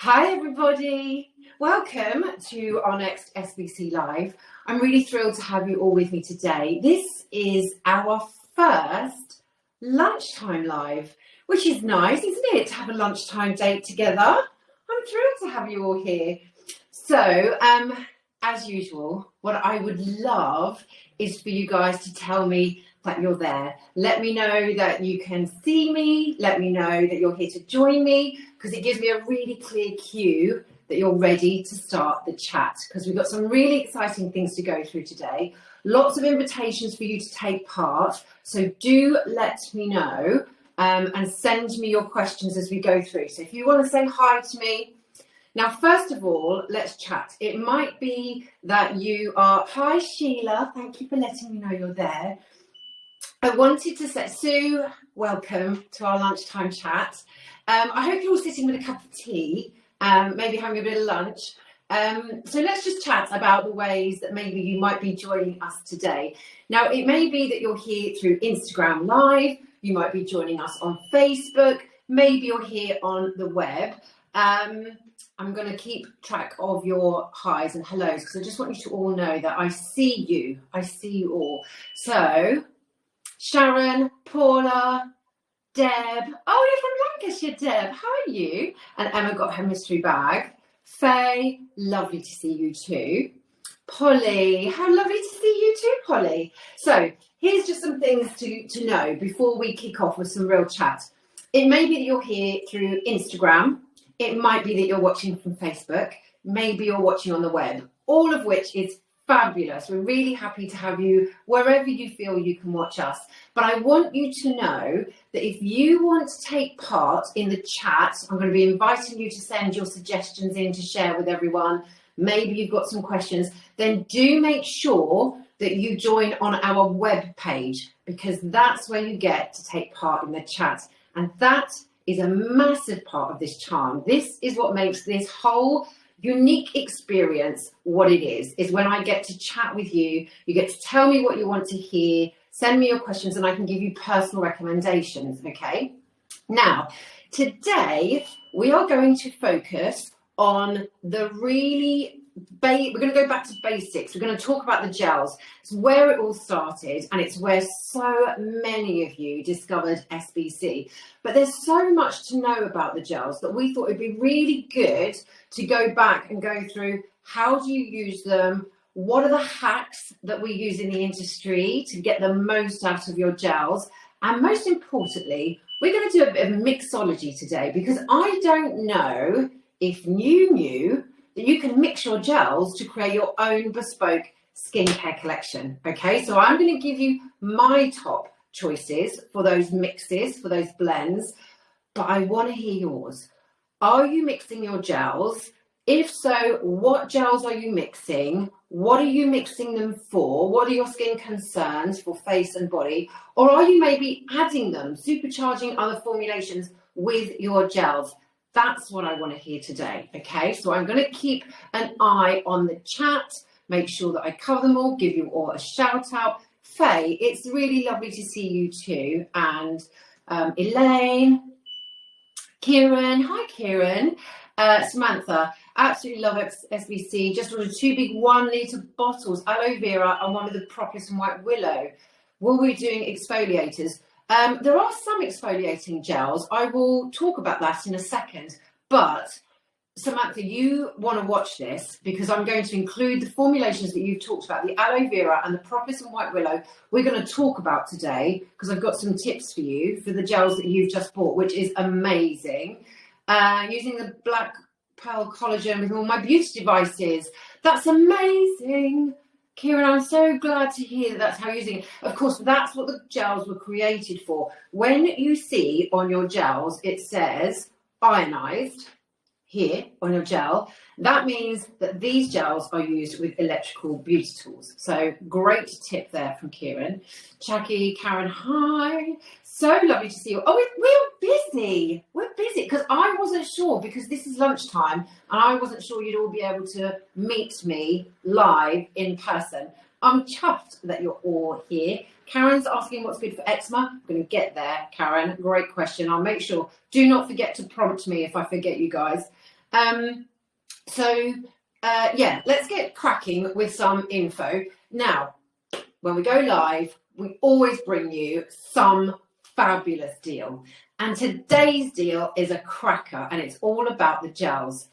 Hi everybody, welcome to our next SBC Live. I'm really thrilled to have you all with me today. This is our first lunchtime live, which is nice, isn't it, to have a lunchtime date together? I'm thrilled to have you all here. So, as usual, what I would love is for you guys to tell me that you're there. Let me know that you can see me. Let me know that you're here to join me, because it gives me a really clear cue that you're ready to start the chat, because we've got some really exciting things to go through today. Lots of invitations for you to take part. So do let me know and send me your questions as we go through. So if you want to say hi to me. Now, first of all, let's chat. It might be that you are, hi Sheila, thank you for letting me know you're there. I wanted to say, Sue, welcome to our lunchtime chat. I hope you're all sitting with a cup of tea, maybe having a bit of lunch. So let's just chat about the ways that maybe you might be joining us today. Now, it may be that you're here through Instagram Live, you might be joining us on Facebook, maybe you're here on the web. I'm going to keep track of your highs and hellos, because I just want you to all know that I see you. I see you all. So, Sharon, Paula, Deb. Oh, you're from Lancashire, Deb. How are you? And Emma got her mystery bag. Faye, lovely to see you too. Polly, how lovely to see you too, Polly. So, here's just some things to know before we kick off with some real chat. It may be that you're here through Instagram. It might be that you're watching from Facebook. Maybe you're watching on the web, all of which is fabulous. We're really happy to have you wherever you feel you can watch us. But I want you to know that if you want to take part in the chat, I'm going to be inviting you to send your suggestions in to share with everyone. Maybe you've got some questions. Then do make sure that you join on our web page, because that's where you get to take part in the chat. And that is a massive part of this charm. This is what makes this whole unique experience what it is when I get to chat with you. You get to tell me what you want to hear, send me your questions, and I can give you personal recommendations, okay? Now, today we are going to focus on the really we're going to go back to basics. We're going to talk about the gels. It's where it all started, and it's where so many of you discovered SBC. But there's so much to know about the gels that we thought it'd be really good to go back and go through. How do you use them? What are the hacks that we use in the industry to get the most out of your gels? And most importantly, we're going to do a bit of mixology today, because I don't know if you knew that you can mix your gels to create your own bespoke skincare collection. Okay, so I'm going to give you my top choices for those mixes, for those blends, but I want to hear yours. Are you mixing your gels? If so, what gels are you mixing? What are you mixing them for? What are your skin concerns for face and body? Or are you maybe adding them, supercharging other formulations with your gels? That's what I want to hear today, okay? So I'm going to keep an eye on the chat, make sure that I cover them all, give you all a shout out. Faye, it's really lovely to see you too. And Elaine, Kieran, hi Kieran. Samantha, absolutely love SBC. Just ordered 2 big 1 litre bottles, Aloe Vera and one of the Propolis and White Willow. Will we be doing exfoliators? There are some exfoliating gels. I will talk about that in a second. But Samantha, you want to watch this, because I'm going to include the formulations that you've talked about, the Aloe Vera and the Propolis and White Willow. We're going to talk about today, because I've got some tips for you for the gels that you've just bought, which is amazing. Using the black pearl collagen with all my beauty devices. That's amazing. Kieran, I'm so glad to hear that that's how you're using it. Of course, that's what the gels were created for. When you see on your gels, it says ionized here on your gel, that means that these gels are used with electrical beauty tools. So great tip there from Kieran. Jackie, Karen, hi. So lovely to see you. Oh, we're busy. We're busy because I wasn't sure, because this is lunchtime and I wasn't sure you'd all be able to meet me live in person. I'm chuffed that you're all here. Karen's asking what's good for eczema. I'm going to get there, Karen. Great question. I'll make sure. Do not forget to prompt me if I forget, you guys. Yeah, let's get cracking with some info. Now, when we go live, we always bring you some fabulous deal. And today's deal is a cracker, and it's all about the gels.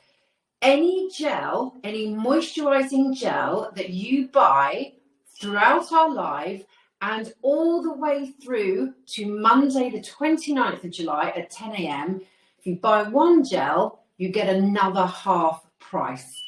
Any gel, any moisturising gel that you buy throughout our live and all the way through to Monday the 29th of July at 10 a.m, if you buy one gel, you get another half price.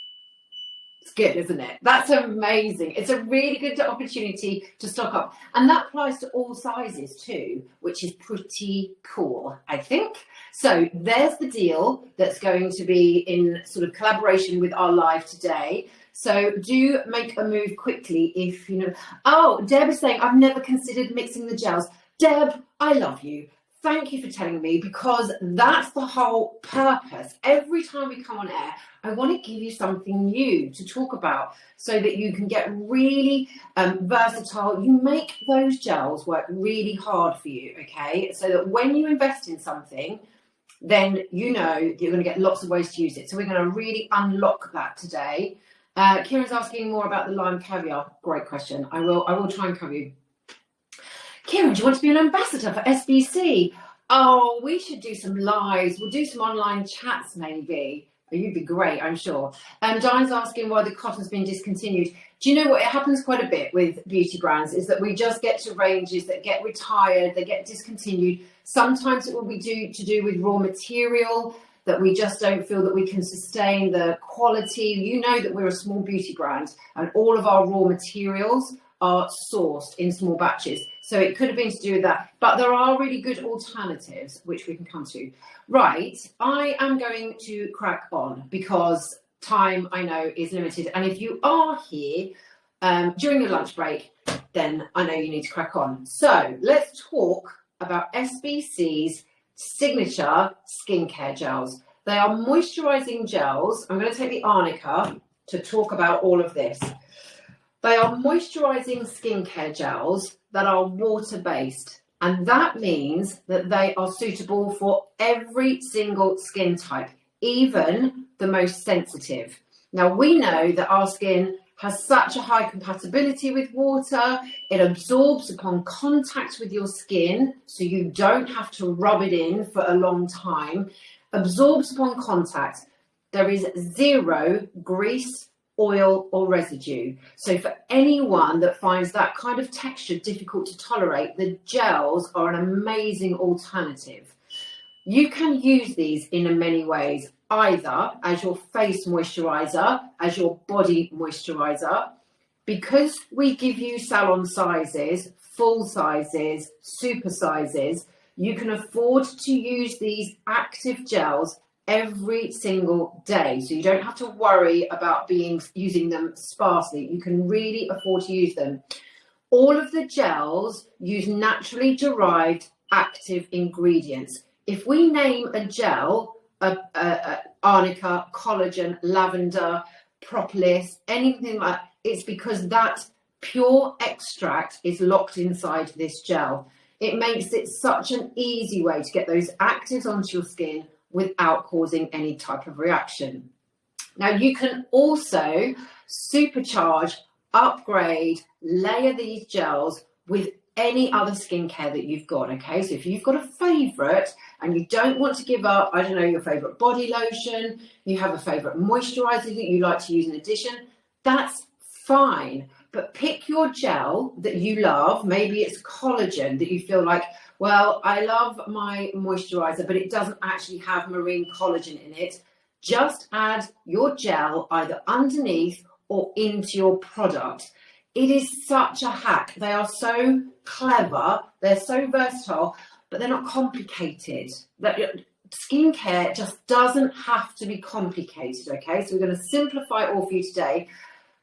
It's good, isn't it? That's amazing. It's a really good opportunity to stock up. And that applies to all sizes too, which is pretty cool, I think. So there's the deal that's going to be in sort of collaboration with our live today. So do make a move quickly if you know. Oh, Deb is saying, I've never considered mixing the gels. Deb, I love you. Thank you for telling me, because that's the whole purpose. Every time we come on air, I want to give you something new to talk about so that you can get really versatile. You make those gels work really hard for you, okay? So that when you invest in something, then you know you're going to get lots of ways to use it. So we're going to really unlock that today. Kieran's asking more about the lime caviar. Great question. I will try and cover you. Kieran, do you want to be an ambassador for SBC? Oh, we should do some lives. We'll do some online chats maybe. You'd be great, I'm sure. Diane's asking why the cotton's been discontinued. Do you know what? It happens quite a bit with beauty brands, is that we just get to ranges that get retired, they get discontinued. Sometimes it will be to do with raw material, that we just don't feel that we can sustain the quality. You know that we're a small beauty brand and all of our raw materials are sourced in small batches. So it could have been to do with that. But there are really good alternatives, which we can come to. Right, I am going to crack on because time, I know, is limited. And if you are here during your lunch break, then I know you need to crack on. So let's talk about SBC's signature skincare gels. They are moisturising gels. I'm going to take the Arnica to talk about all of this. They are moisturising skincare gels that are water-based, and that means that they are suitable for every single skin type, even the most sensitive. Now, we know that our skin has such a high compatibility with water. It absorbs upon contact with your skin, so you don't have to rub it in for a long time. Absorbs upon contact. There is zero grease, oil or residue. So for anyone that finds that kind of texture difficult to tolerate, the gels are an amazing alternative. You can use these in many ways, either as your face moisturizer, as your body moisturizer. Because we give you salon sizes, full sizes, super sizes, you can afford to use these active gels every single day, so you don't have to worry about using them sparsely. You can really afford to use them. All of the gels use naturally derived active ingredients. If we name a gel, Arnica, collagen, lavender, propolis, anything like that, it's because that pure extract is locked inside this gel. It makes it such an easy way to get those actives onto your skin without causing any type of reaction. Now, you can also supercharge, upgrade, layer these gels with any other skincare that you've got, okay? So if you've got a favorite and you don't want to give up, I don't know, your favorite body lotion, you have a favorite moisturizer that you like to use in addition, that's fine. But pick your gel that you love. Maybe it's collagen that you feel like, well, I love my moisturizer, but it doesn't actually have marine collagen in it. Just add your gel either underneath or into your product. It is such a hack. They are so clever. They're so versatile, but they're not complicated. Skincare just doesn't have to be complicated, okay? So we're going to simplify it all for you today,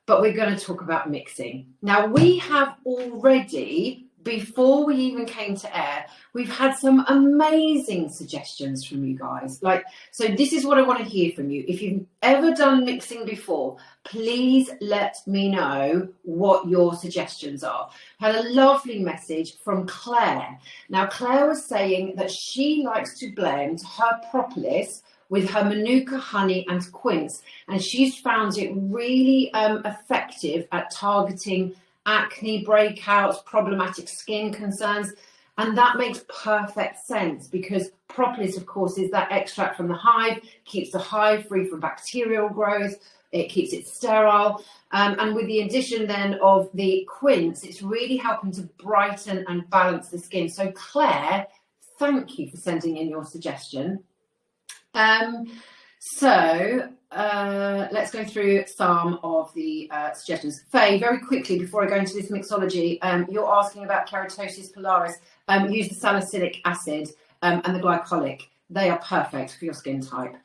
but we're going to talk about mixing. Now, we have already, before we even came to air, we've had some amazing suggestions from you guys. So this is what I want to hear from you. If you've ever done mixing before, please let me know what your suggestions are. I had a lovely message from Claire. Now, Claire was saying that she likes to blend her propolis with her Manuka honey and quince, and she's found it really effective at targeting acne breakouts, problematic skin concerns. And that makes perfect sense because propolis, of course, is that extract from the hive, keeps the hive free from bacterial growth, it keeps it sterile. And with the addition then of the quince, it's really helping to brighten and balance the skin. So Claire, thank you for sending in your suggestion. Let's go through some of the suggestions. Faye, very quickly before I go into this mixology, you're asking about keratosis pilaris. Use the salicylic acid and the glycolic. They are perfect for your skin type.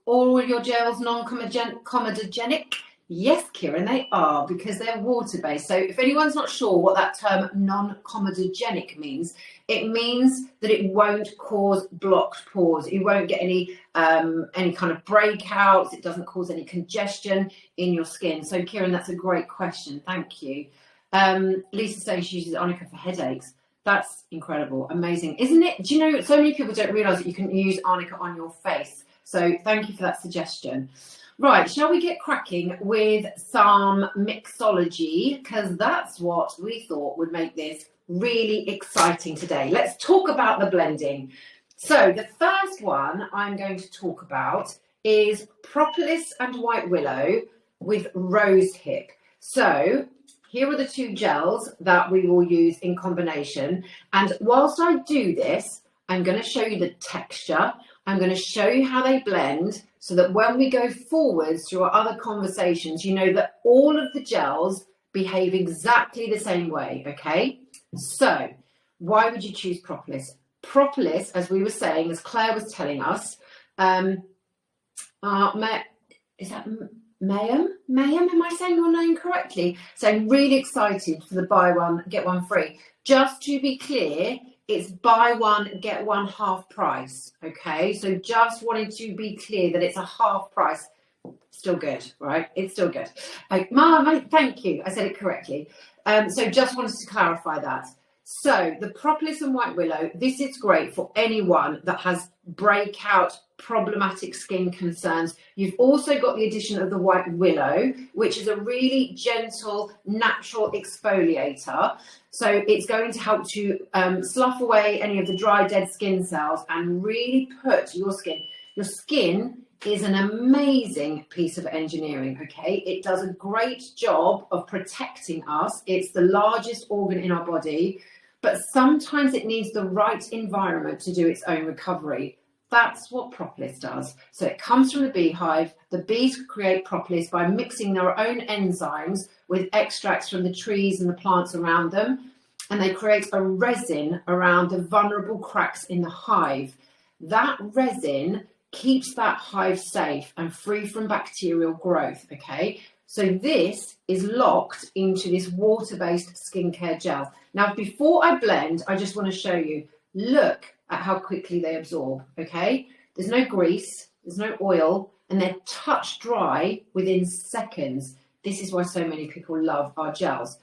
All your gels non-comedogenic? Yes, Kieran, they are, because they're water-based. So if anyone's not sure what that term non-comedogenic means, it means that it won't cause blocked pores. You won't get any kind of breakouts. It doesn't cause any congestion in your skin. So Kieran, that's a great question. Thank you. Lisa says she uses Arnica for headaches. That's incredible. Amazing. Isn't it? Do you know, so many people don't realize that you can use Arnica on your face. So thank you for that suggestion. Right, shall we get cracking with some mixology? Because that's what we thought would make this really exciting today. Let's talk about the blending. So the first one I'm going to talk about is Propolis and White Willow with Rosehip. So here are the two gels that we will use in combination. And whilst I do this, I'm going to show you the texture. I'm going to show you how they blend so that when we go forwards through our other conversations, you know that all of the gels behave exactly the same way, okay? So why would you choose Propolis? Propolis, as we were saying, as Claire was telling us, is that Mayhem? Am I saying your name correctly? So I'm really excited for the buy one, get one free. Just to be clear, it's buy one, get one half price, okay? So just wanting to be clear that it's a half price. Still good, right? It's still good. Mom, thank you. I said it correctly. So just wanted to clarify that. So the Propolis and White Willow, this is great for anyone that has breakout problematic skin concerns. You've also got the addition of the White Willow, which is a really gentle, natural exfoliator. So it's going to help to slough away any of the dry, dead skin cells and really put your skin is an amazing piece of engineering, okay? It does a great job of protecting us. It's the largest organ in our body, but sometimes it needs the right environment to do its own recovery. That's what propolis does. So it comes from the beehive. The bees create propolis by mixing their own enzymes with extracts from the trees and the plants around them, and they create a resin around the vulnerable cracks in the hive. That resin keeps that hive safe and free from bacterial growth, okay? So this is locked into this water-based skincare gel. Now, before I blend, I just want to show you, look at how quickly they absorb, okay? There's no grease, there's no oil, and they're touch dry within seconds. This is why so many people love our gels.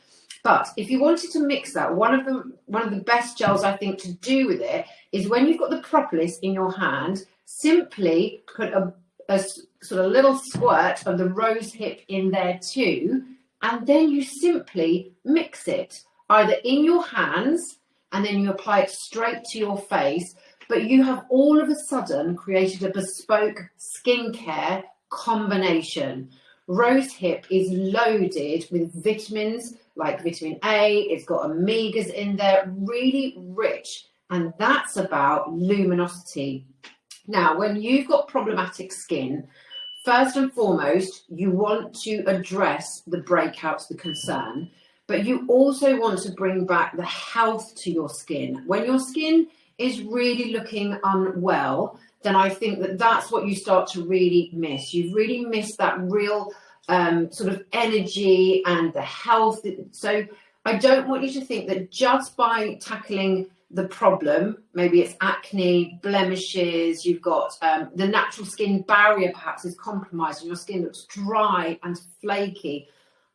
But if you wanted to mix that, one of the best gels I think to do with it is when you've got the propolis in your hand, simply put a sort of little squirt of the Rosehip in there too, and then you simply mix it either in your hands and then you apply it straight to your face, but you have all of a sudden created a bespoke skincare combination. Rosehip is loaded with vitamins like vitamin A, it's got omegas in there, really rich, and that's about luminosity. Now, when you've got problematic skin, first and foremost, you want to address the breakouts, the concern, but you also want to bring back the health to your skin. When your skin is really looking unwell, then I think that that's what you start to really miss. You've really missed that real sort of energy and the health. So I don't want you to think that just by tackling the problem, maybe it's acne, blemishes, you've got the natural skin barrier perhaps is compromised and your skin looks dry and flaky.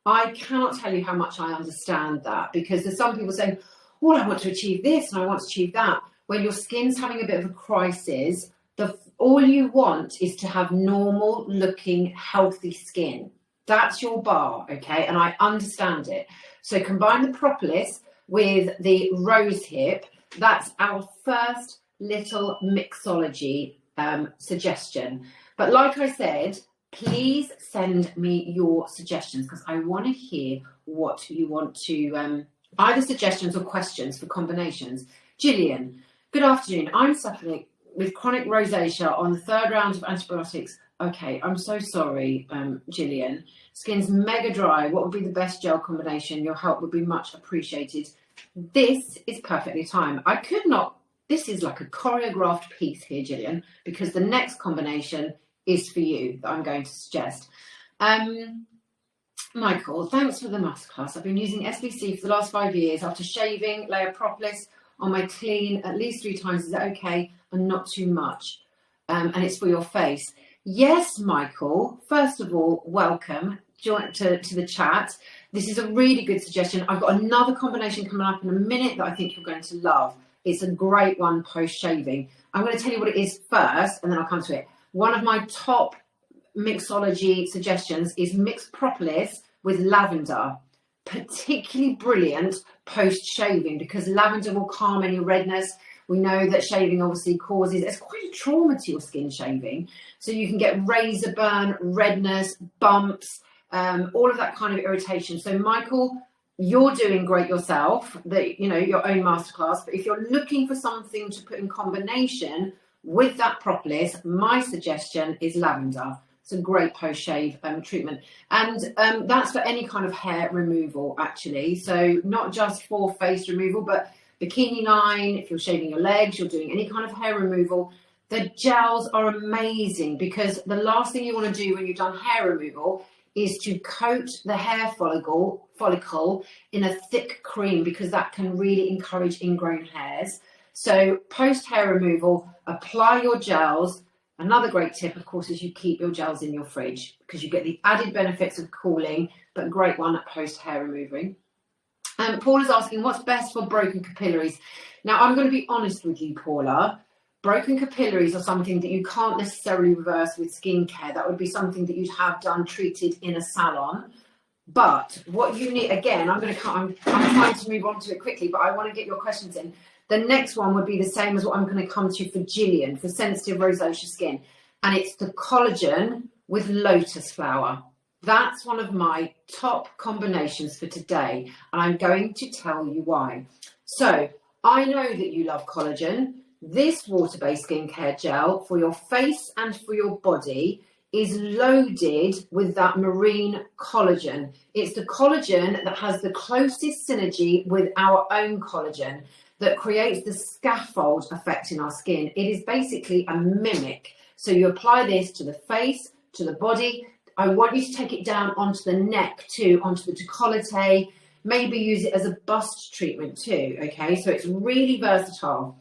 I cannot tell you how much I understand that, because there's some people saying, oh, I want to achieve this and I want to achieve that. When your skin's having a bit of a crisis, All you want is to have normal looking, healthy skin. That's your bar, okay? And I understand it. So combine the Propolis with the Rosehip. That's our first little mixology suggestion. But like I said, please send me your suggestions because I want to hear what you want to, either suggestions or questions for combinations. Gillian, good afternoon. I'm suffering with chronic rosacea on the 3rd round of antibiotics. Okay, I'm so sorry, Gillian. Skin's mega dry. What would be the best gel combination? Your help would be much appreciated. This is perfectly timed. I could not, this is like a choreographed piece here, Gillian, because the next combination is for you that I'm going to suggest. Michael, thanks for the masterclass. I've been using SBC for the last 5 years. After shaving, layer Propolis on my clean at least 3 times. Is that okay? And not too much. And it's for your face. Yes, Michael. First of all, welcome to the chat. This is a really good suggestion. I've got another combination coming up in a minute that I think you're going to love. It's a great one post-shaving. I'm going to tell you what it is first, and then I'll come to it. One of my top mixology suggestions is mixed Propolis with lavender. Particularly brilliant post-shaving because lavender will calm any redness. We know that shaving obviously causes, it's quite a trauma to your skin, shaving. So you can get razor burn, redness, bumps, all of that kind of irritation. So Michael, you're doing great yourself, your own masterclass. But if you're looking for something to put in combination with that Propolis, my suggestion is lavender. It's a great post-shave treatment. And that's for any kind of hair removal, actually. So not just for face removal, but bikini line, if you're shaving your legs, you're doing any kind of hair removal. The gels are amazing because the last thing you want to do when you've done hair removal is to coat the hair follicle in a thick cream because that can really encourage ingrown hairs. So post-hair removal, apply your gels. Another great tip, of course, is you keep your gels in your fridge because you get the added benefits of cooling, but great one at post-hair removing. Paul is asking, what's best for broken capillaries? Now, I'm going to be honest with you, Paula. Broken capillaries are something that you can't necessarily reverse with skincare. That would be something that you'd have done treated in a salon. But what you need, again, I'm trying to move on to it quickly, but I want to get your questions in. The next one would be the same as what I'm going to come to for Gillian, for sensitive rosacea skin. And it's the collagen with lotus flower. That's one of my top combinations for today. And I'm going to tell you why. So I know that you love collagen. This water-based skincare gel for your face and for your body is loaded with that marine collagen. It's the collagen that has the closest synergy with our own collagen that creates the scaffold effect in our skin. It is basically a mimic. So you apply this to the face, to the body. I want you to take it down onto the neck too, onto the décolleté, maybe use it as a bust treatment too, okay? So it's really versatile.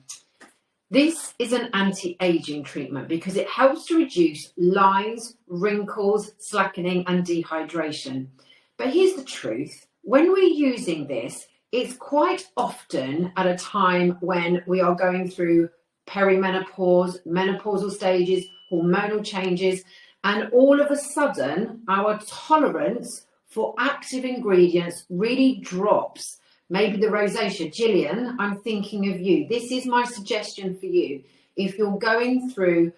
This is an anti-aging treatment because it helps to reduce lines, wrinkles, slackening and dehydration. But here's the truth. When we're using this, it's quite often at a time when we are going through perimenopause, menopausal stages, hormonal changes, and all of a sudden our tolerance for active ingredients really drops. Maybe the rosacea. Gillian, I'm thinking of you. This is my suggestion for you. If you're going through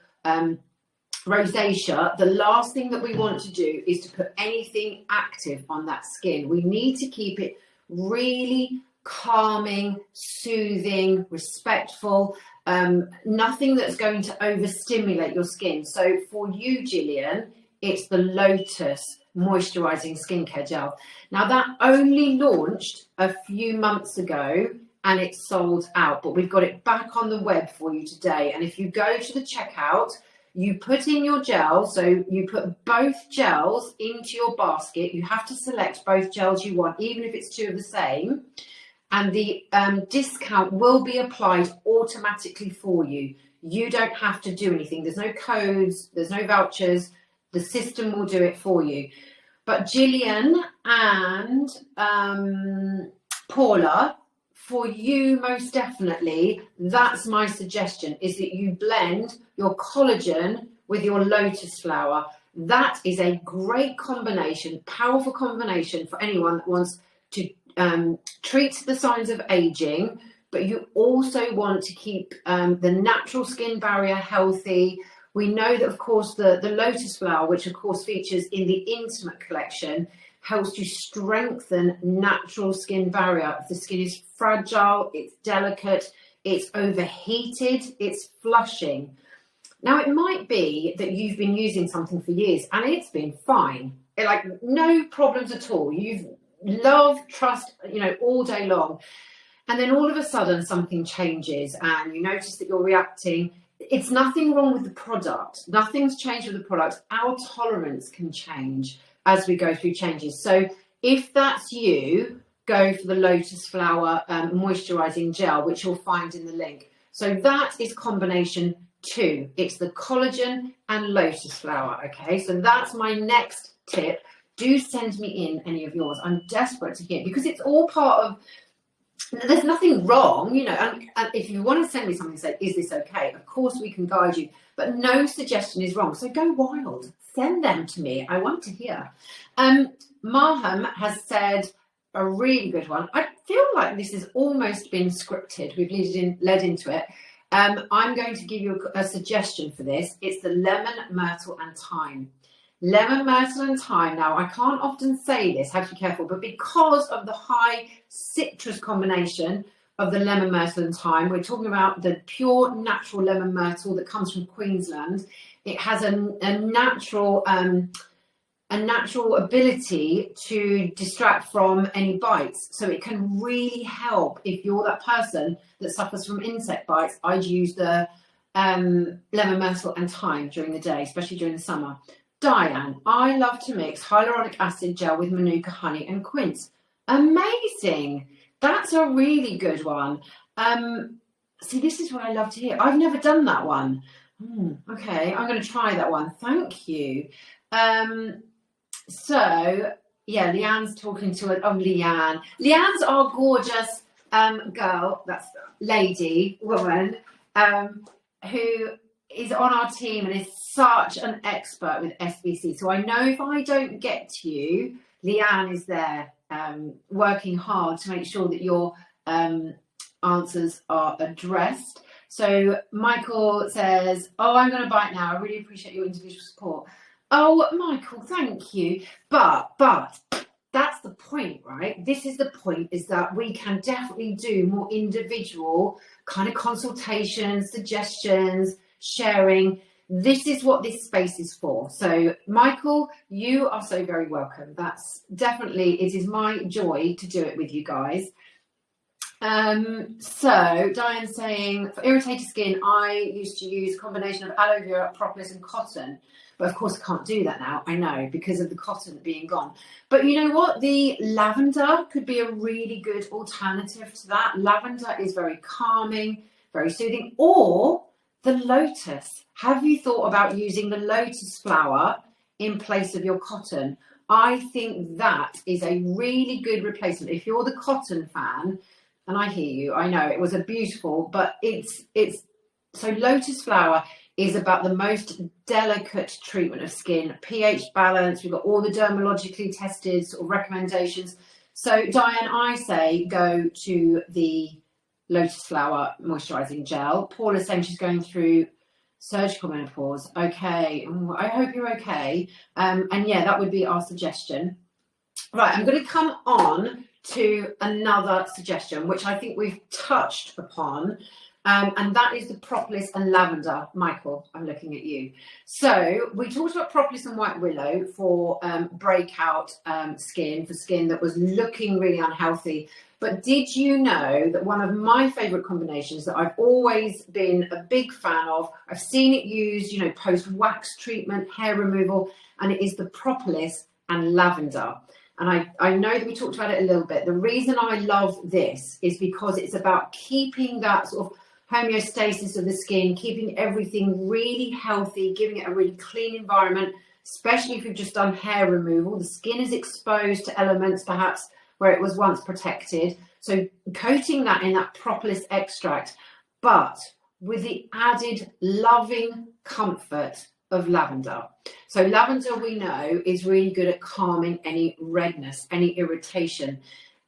rosacea, the last thing that we want to do is to put anything active on that skin. We need to keep it really calming, soothing, respectful, nothing that's going to overstimulate your skin. So for you, Gillian, it's the Lotus Moisturising Skincare Gel. Now that only launched a few months ago and it's sold out, but we've got it back on the web for you today. And if you go to the checkout, you put in your gel, so you put both gels into your basket. You have to select both gels you want, even if it's 2 of the same. And the discount will be applied automatically for you. You don't have to do anything. There's no codes, there's no vouchers. The system will do it for you. But Gillian and Paula, for you, most definitely, that's my suggestion, is that you blend your collagen with your lotus flower. That is a great combination, powerful combination for anyone that wants to treat the signs of aging, but you also want to keep the natural skin barrier healthy. We know that, of course, the lotus flower, which of course features in the Intimate collection, helps to strengthen natural skin barrier. If the skin is fragile, it's delicate, it's overheated, it's flushing. Now, it might be that you've been using something for years and it's been fine, like no problems at all. You've loved, trust, you know, all day long. And then all of a sudden something changes and you notice that you're reacting. It's nothing wrong with the product. Nothing's changed with the product. Our tolerance can change as we go through changes. So if that's you, go for the Lotus Flower Moisturising Gel, which you'll find in the link. So that is combination 2. It's the collagen and lotus flower. Okay, so that's my next tip. Do send me in any of yours. I'm desperate to hear, because it's all part of, there's nothing wrong, you know, and if you want to send me something, say, is this okay? Of course we can guide you, but no suggestion is wrong. So go wild, send them to me. I want to hear. Marham has said a really good one. I feel like this has almost been scripted. We've led into it. I'm going to give you a suggestion for this. It's the lemon, myrtle and thyme. Lemon, myrtle and thyme. Now, I can't often say this, have to be careful, but because of the high citrus combination of the lemon, myrtle and thyme, we're talking about the pure natural lemon myrtle that comes from Queensland. It has a natural ability to distract from any bites. So it can really help if you're that person that suffers from insect bites. I'd use the lemon, myrtle and thyme during the day, especially during the summer. Diane, I love to mix hyaluronic acid gel with manuka honey and quince. Amazing. That's a really good one. See, this is what I love to hear. I've never done that one. Okay, I'm going to try that one. Thank you. So, yeah, Leanne's talking to it. Oh, Leanne. Leanne's our gorgeous girl, that's woman, who is on our team and is such an expert with SBC. So I know if I don't get to you, Leanne is there working hard to make sure that your answers are addressed. So Michael says, oh, I'm going to bite now. I really appreciate your individual support. Oh, Michael, thank you. But that's the point, right? This is the point, is that we can definitely do more individual kind of consultations, suggestions, sharing. This is what this space is for. So Michael, you are so very welcome. That's definitely, it is my joy to do it with you guys. So Diane's saying, for irritated skin, I used to use a combination of aloe vera, propolis and cotton. But of course I can't do that now, I know, because of the cotton being gone. But you know what? The lavender could be a really good alternative to that. Lavender is very calming, very soothing. Or the lotus. Have you thought about using the lotus flower in place of your cotton? I think that is a really good replacement. If you're the cotton fan, and I hear you, I know it was a beautiful, but it's so lotus flower is about the most delicate treatment of skin, pH balance. We've got all the dermatologically tested sort of recommendations. So Diane, I say go to the Lotus Flower Moisturising Gel. Paula's saying she's going through surgical menopause. Okay, I hope you're okay. And yeah, that would be our suggestion. Right, I'm going to come on to another suggestion, which I think we've touched upon. And that is the propolis and lavender. Michael, I'm looking at you. So we talked about propolis and white willow for breakout skin, for skin that was looking really unhealthy. But did you know that one of my favorite combinations that I've always been a big fan of, I've seen it used, you know, post wax treatment, hair removal, and it is the propolis and lavender. And I know that we talked about it a little bit. The reason I love this is because it's about keeping that sort of homeostasis of the skin, keeping everything really healthy, giving it a really clean environment, especially if you've just done hair removal. The skin is exposed to elements perhaps where it was once protected. So coating that in that propolis extract, but with the added loving comfort of lavender. So lavender, we know, is really good at calming any redness, any irritation.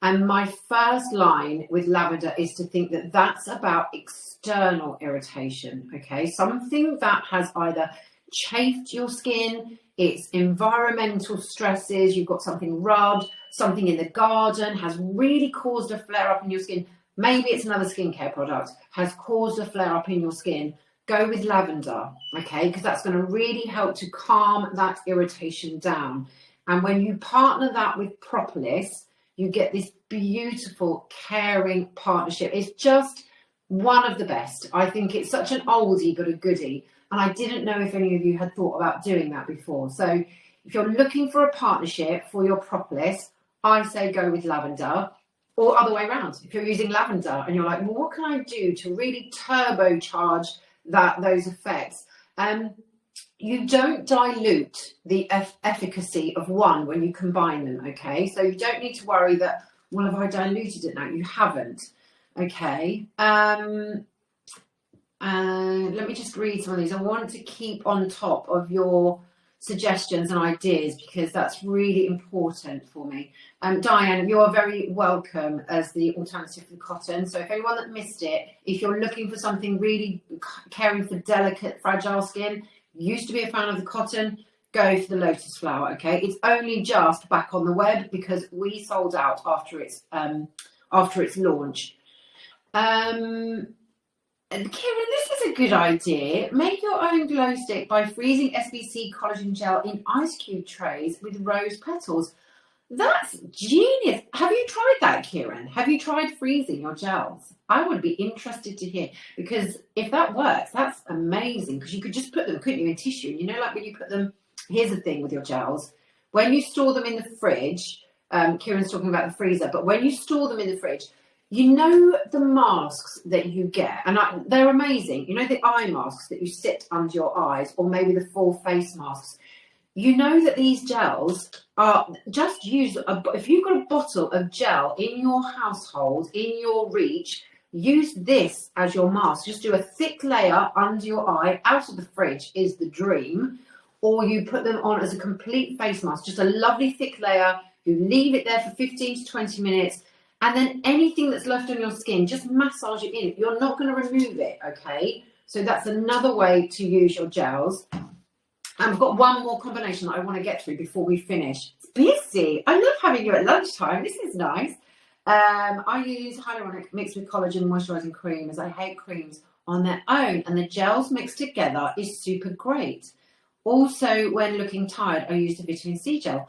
And my first line with lavender is to think that that's about external irritation, okay? Something that has either chafed your skin, it's environmental stresses, you've got something rubbed, something in the garden has really caused a flare up in your skin. Maybe it's another skincare product has caused a flare up in your skin. Go with lavender, okay? Because that's going to really help to calm that irritation down. And when you partner that with propolis, you get this beautiful, caring partnership. It's just one of the best. I think it's such an oldie but a goodie. And I didn't know if any of you had thought about doing that before. So if you're looking for a partnership for your propolis, I say go with lavender, or other way around. If you're using lavender and you're like, well, what can I do to really turbocharge those effects? You don't dilute the efficacy of one when you combine them, okay? So you don't need to worry that, well, have I diluted it now? You haven't, okay? Let me just read some of these. I want to keep on top of your suggestions and ideas because that's really important for me. Diane, you are very welcome as the alternative for cotton. So if anyone that missed it, if you're looking for something really caring for delicate, fragile skin, used to be a fan of the cotton, go for the Lotus flower, okay? It's only just back on the web because we sold out after its launch. And Kieran, this is a good idea. Make your own glow stick by freezing SBC collagen gel in ice cube trays with rose petals. That's genius. Have you tried that, Kieran? Have you tried freezing your gels? I would be interested to hear, because if that works, that's amazing, because you could just put them, couldn't you, in tissue? You know, like when you put them, here's the thing with your gels. When you store them in the fridge, Kieran's talking about the freezer, but when you store them in the fridge, you know the masks that you get, and they're amazing. You know the eye masks that you sit under your eyes, or maybe the full face masks. You know that these gels are just use if you've got a bottle of gel in your household, in your reach, use this as your mask. Just do a thick layer under your eye. Out of the fridge is the dream. Or you put them on as a complete face mask, just a lovely thick layer. You leave it there for 15 to 20 minutes. And then anything that's left on your skin, just massage it in. You're not going to remove it, okay? So that's another way to use your gels. And I've got one more combination that I want to get through before we finish. It's busy. I love having you at lunchtime. This is nice. I use hyaluronic mixed with collagen moisturising cream, as I hate creams on their own. And the gels mixed together is super great. Also, when looking tired, I use the vitamin C gel.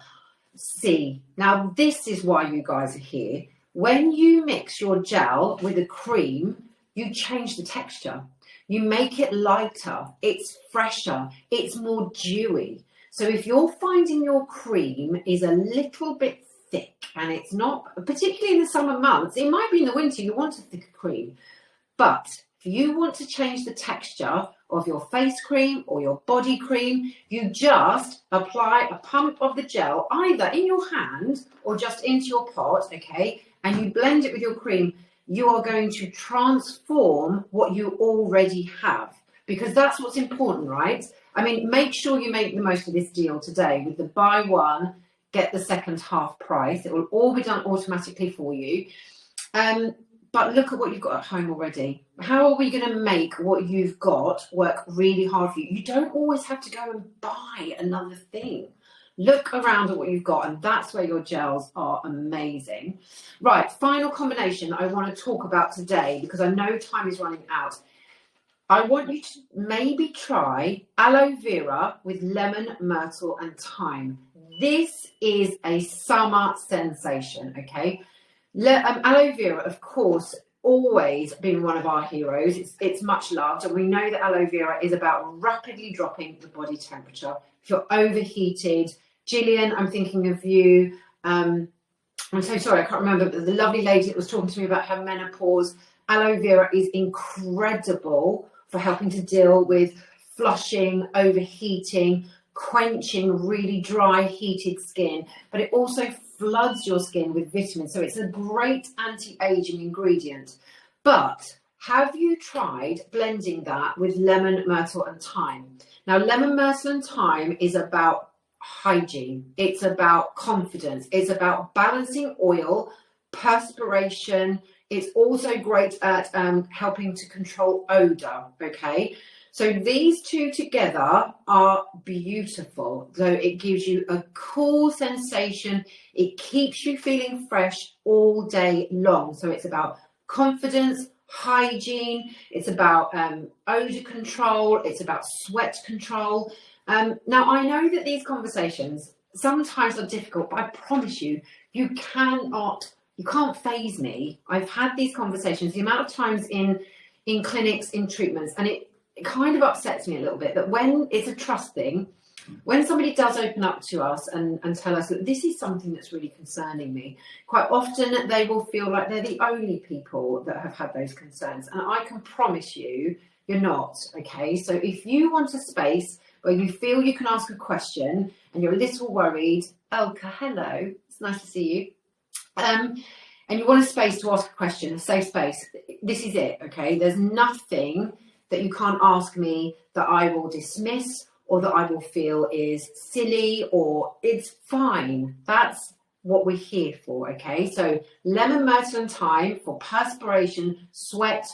C. Now, this is why you guys are here. When you mix your gel with a cream, you change the texture. You make it lighter, it's fresher, it's more dewy. So if you're finding your cream is a little bit thick, and it's not, particularly in the summer months, it might be in the winter, you want a thicker cream. But if you want to change the texture of your face cream or your body cream, you just apply a pump of the gel either in your hand or just into your pot, okay? And you blend it with your cream. You are going to transform what you already have, because that's what's important, right? I mean, make sure you make the most of this deal today with the buy one, get the second half price. It will all be done automatically for you. But look at what you've got at home already. How are we going to make what you've got work really hard for you? You don't always have to go and buy another thing. Look around at what you've got, and that's where your gels are amazing. Right, final combination I want to talk about today, because I know time is running out. I want you to maybe try aloe vera with lemon, myrtle, and thyme. This is a summer sensation, okay? Aloe vera, of course, always been one of our heroes. It's much loved, and we know that aloe vera is about rapidly dropping the body temperature. If you're overheated, Gillian, I'm thinking of you. I'm so sorry, I can't remember, but the lovely lady that was talking to me about her menopause. Aloe vera is incredible for helping to deal with flushing, overheating, quenching really dry, heated skin. But it also floods your skin with vitamins. So it's a great anti-aging ingredient. But have you tried blending that with lemon, myrtle and thyme? Now, lemon, myrtle and thyme is about hygiene. It's about confidence. It's about balancing oil, perspiration. It's also great at helping to control odor, okay? So these two together are beautiful. So it gives you a cool sensation. It keeps you feeling fresh all day long. So it's about confidence, hygiene, it's about odor control, it's about sweat control. Now, I know that these conversations sometimes are difficult, but I promise you, you can't faze me. I've had these conversations, the amount of times in clinics, in treatments, and it kind of upsets me a little bit that when it's a trust thing, when somebody does open up to us and tell us that this is something that's really concerning me, quite often they will feel like they're the only people that have had those concerns. And I can promise you, you're not, okay? So if you want a space where you feel you can ask a question and you're a little worried, Elka, hello, it's nice to see you. And you want a space to ask a question, a safe space, this is it, okay? There's nothing that you can't ask me that I will dismiss or that I will feel is silly, or it's fine. That's what we're here for, okay? So lemon, myrtle and thyme for perspiration, sweat,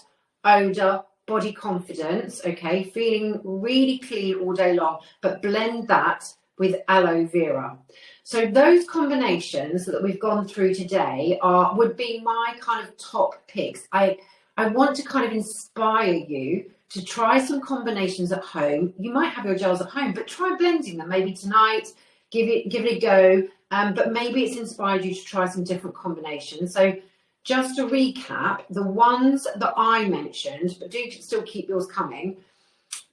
odor, body confidence, okay? Feeling really clean all day long, but blend that with aloe vera. So those combinations that we've gone through today would be my kind of top picks. I want to kind of inspire you to try some combinations at home. You might have your gels at home, but try blending them maybe tonight, give it a go, but maybe it's inspired you to try some different combinations. So just to recap, the ones that I mentioned, but do still keep yours coming.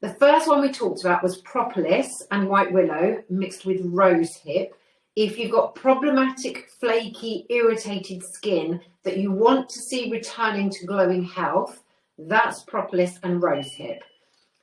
The first one we talked about was Propolis and White Willow mixed with Rosehip. If you've got problematic, flaky, irritated skin that you want to see returning to glowing health, that's Propolis and Rosehip.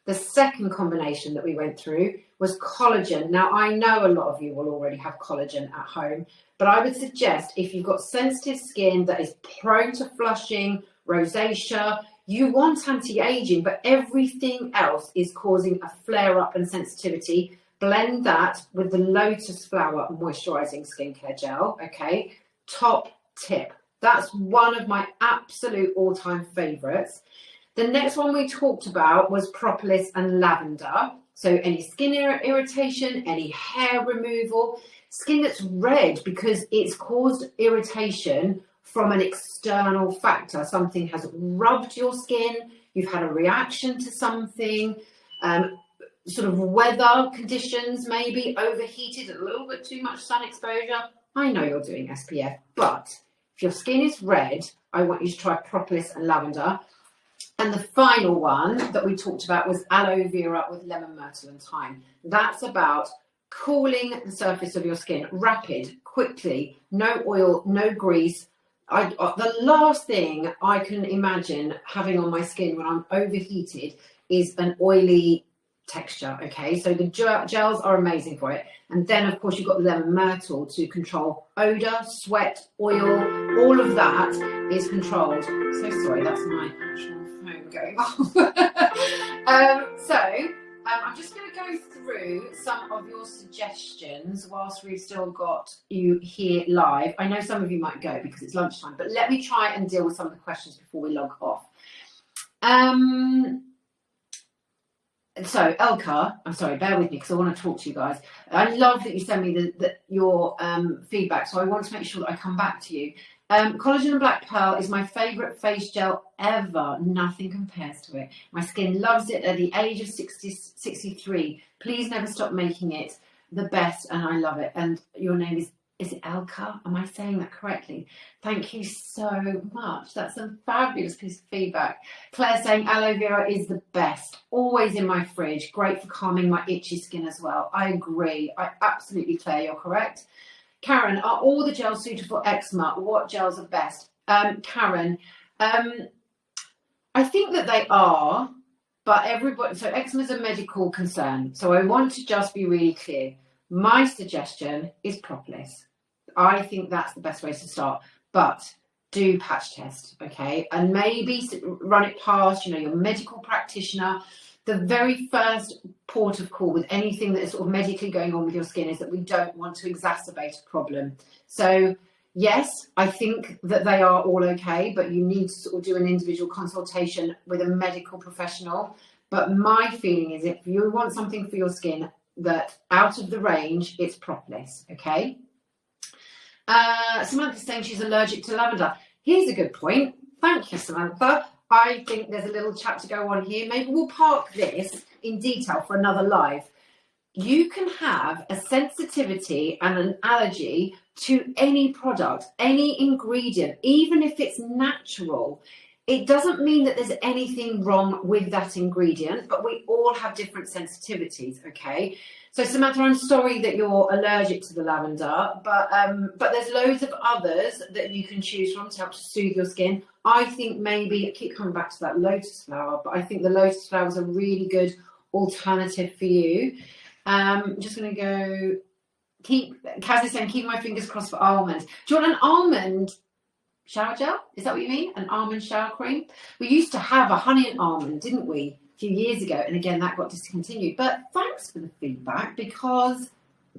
The second combination that we went through was collagen. Now, I know a lot of you will already have collagen at home, but I would suggest if you've got sensitive skin that is prone to flushing, rosacea, you want anti-aging, but everything else is causing a flare-up and sensitivity, blend that with the Lotus Flower Moisturising Skincare Gel, okay? Top tip. That's one of my absolute all-time favourites. The next one we talked about was Propolis and Lavender. So any skin irritation, any hair removal, skin that's red because it's caused irritation from an external factor. Something has rubbed your skin, you've had a reaction to something, sort of weather conditions, maybe overheated, a little bit too much sun exposure. I know you're doing SPF, but if your skin is red, I want you to try Propolis and Lavender. And the final one that we talked about was aloe vera with lemon, myrtle and thyme. That's about cooling the surface of your skin, rapid, quickly, no oil, no grease. The last thing I can imagine having on my skin when I'm overheated is an oily texture, okay? So the gels are amazing for it. And then, of course, you've got the lemon myrtle to control odor, sweat, oil, all of that is controlled. So sorry, that's my actual phone going off. I'm just going to go through some of your suggestions whilst we've still got you here live. I know some of you might go because it's lunchtime, but let me try and deal with some of the questions before we log off. So Elka, I'm sorry, bear with me because I want to talk to you guys. I love that you send me your feedback, so I want to make sure that I come back to you. Collagen and Black Pearl is my favourite face gel ever. Nothing compares to it. My skin loves it at the age of 63. Please never stop making it the best, and I love it. And your name is it Elka? Am I saying that correctly? Thank you so much. That's a fabulous piece of feedback. Claire saying aloe vera is the best. Always in my fridge. Great for calming my itchy skin as well. I agree. Absolutely, Claire, you're correct. Karen, are all the gels suited for eczema? What gels are best? Karen, I think that they are, but so eczema is a medical concern. So I want to just be really clear. My suggestion is Propolis. I think that's the best way to start. But do patch test, okay? And maybe run it past, you know, your medical practitioner. The very first port of call with anything that is sort of medically going on with your skin is that we don't want to exacerbate a problem. So yes, I think that they are all okay, but you need to sort of do an individual consultation with a medical professional. But my feeling is if you want something for your skin that out of the range, it's Propolis, okay? Samantha's saying she's allergic to lavender. Here's a good point. Thank you, Samantha. I think there's a little chat to go on here. Maybe we'll park this in detail for another live. You can have a sensitivity and an allergy to any product, any ingredient, even if it's natural. It doesn't mean that there's anything wrong with that ingredient, but we all have different sensitivities, okay? So Samantha, I'm sorry that you're allergic to the lavender, but there's loads of others that you can choose from to help to soothe your skin. I think maybe, I keep coming back to that lotus flower, but I think the lotus flower is a really good alternative for you. I'm just going to go, Kaz is saying, keep my fingers crossed for almond. Do you want an almond shower gel? Is that what you mean? An almond shower cream? We used to have a honey and almond, didn't we? Few years ago, and again that got discontinued. But thanks for the feedback, because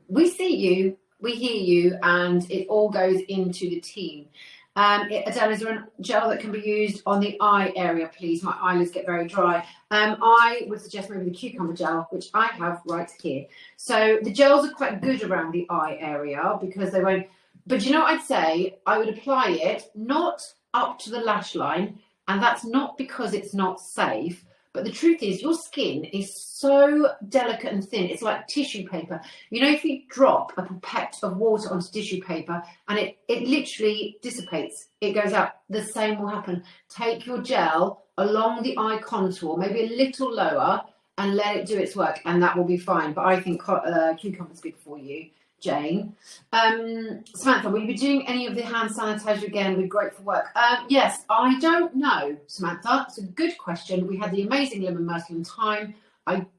we see you, we hear you, and it all goes into the team. Adele, is there a gel that can be used on the eye area, please? My eyelids get very dry. I would suggest maybe the cucumber gel, which I have right here. So the gels are quite good around the eye area because they won't, but you know what I'd say? I would apply it not up to the lash line, and that's not because it's not safe. But the truth is, your skin is so delicate and thin. It's like tissue paper. You know, if you drop a pipette of water onto tissue paper and it literally dissipates, it goes out. The same will happen. Take your gel along the eye contour, maybe a little lower, and let it do its work, and that will be fine. But I think cucumber's good for you. Jane. Samantha, will you be doing any of the hand sanitizer again with Grateful Work? Yes, I don't know, Samantha. It's a good question. We had the amazing lemon, myrtle and thyme.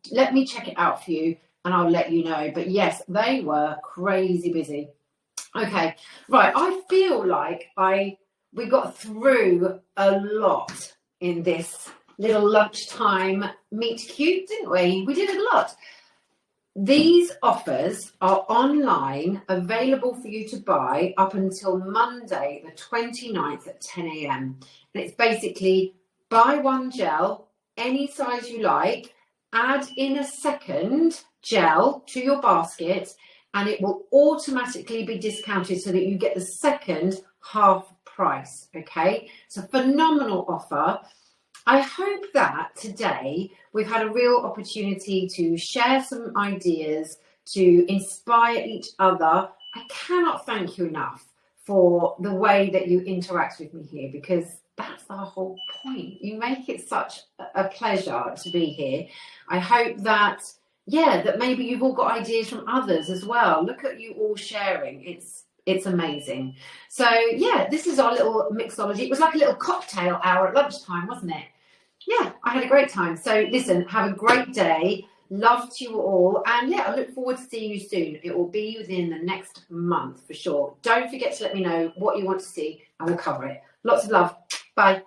Let me check it out for you and I'll let you know. But yes, they were crazy busy. Okay, right. I feel like we got through a lot in this little lunchtime meet cute, didn't we? We did a lot. These offers are online, available for you to buy up until Monday, the 29th at 10 a.m. And it's basically buy one gel, any size you like, add in a second gel to your basket, and it will automatically be discounted so that you get the second half price, okay? It's a phenomenal offer. I hope that today we've had a real opportunity to share some ideas, to inspire each other. I cannot thank you enough for the way that you interact with me here, because that's the whole point. You make it such a pleasure to be here. I hope that, yeah, that maybe you've all got ideas from others as well. Look at you all sharing. It's amazing. So yeah, this is our little mixology. It was like a little cocktail hour at lunchtime, wasn't it? Yeah, I had a great time. So listen, have a great day. Love to you all. And yeah, I look forward to seeing you soon. It will be within the next month for sure. Don't forget to let me know what you want to see and we'll cover it. Lots of love. Bye.